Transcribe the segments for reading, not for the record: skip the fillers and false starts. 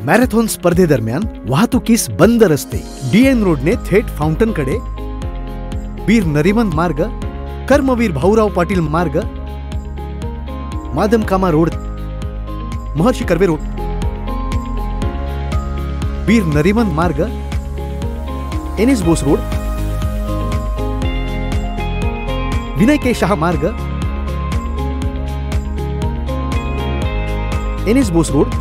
Marathon स्पर्धेदरम्यान वाहतुकीस बंद रस्ते, DN रोडने थेट फाउंटनकडे, वीर नरिमन मार्ग, Karmaveer Bhaurao Patil Marg, Madame Cama road, Maharshi Karve road, Veer Nariman Marg, NS Bose road, Vinay K Shah Marg, NS Bose road,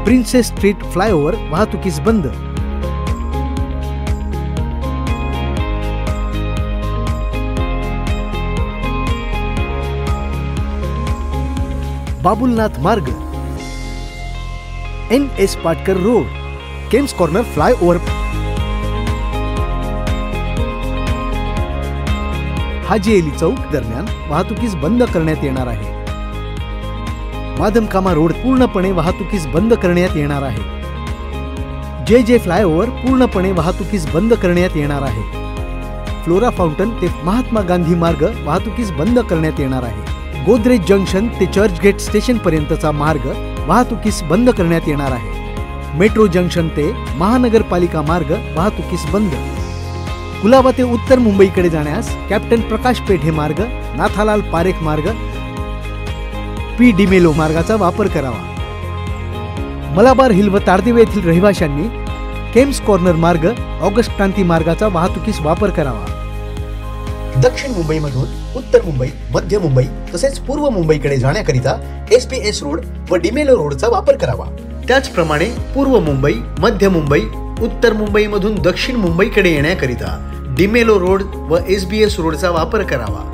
princess street flyover वाहतुकीस बंद, Babulnath Marg, NS Patkar road, Kemps corner flyover, Haji Ali Chowk दरम्यान वाहतुकीस बंद करण्यात येणार आहे. मादमकामा रोड पूर्णपणे वाहतुकीस बंद करण्यात येणार आहे. JJ फ्लायओव्हर पूर्णपणे वाहतुकीस बंद करण्यात येणार आहे. फ्लोरा फाउंटन ते महात्मा गांधी मार्ग वाहतुकीस बंद करण्यात येणार आहे. गोदरेज जंक्शन ते चर्चगेट स्टेशन पर्यंतचा मार्ग वाहतुकीस बंद करण्यात येणार आहे. मेट्रो जंक्शन ते महानगरपालिका मार्ग वाहतुकीस बंद. कुलाबा ते उत्तर मुंबईकडे जाण्यास कॅप्टन प्रकाश पेठ हे मार्ग, नाथालाल पारेख मार्ग, P. डिमेलो मार्गाचा वापर करावा. मलाबार हिल व तारदेव येथील रहिवाशांनी केम्स कॉर्नर मार्ग, ऑगस्ट क्रांती मार्गाचा वाहतुकीस वापर करावा. दक्षिण मुंबईमधून उत्तर मुंबई, मध्य मुंबई तसेच पूर्व मुंबईकडे जाण्याकरिता SPS रोड व डिमेलो रोडचा वापर करावा. त्याचप्रमाणे पूर्व मुंबई, मध्य मुंबई, उत्तर मुंबईमधून दक्षिण मुंबईकडे येण्याकरिता डिमेलो रोड व SBS रोडचा वापर करावा.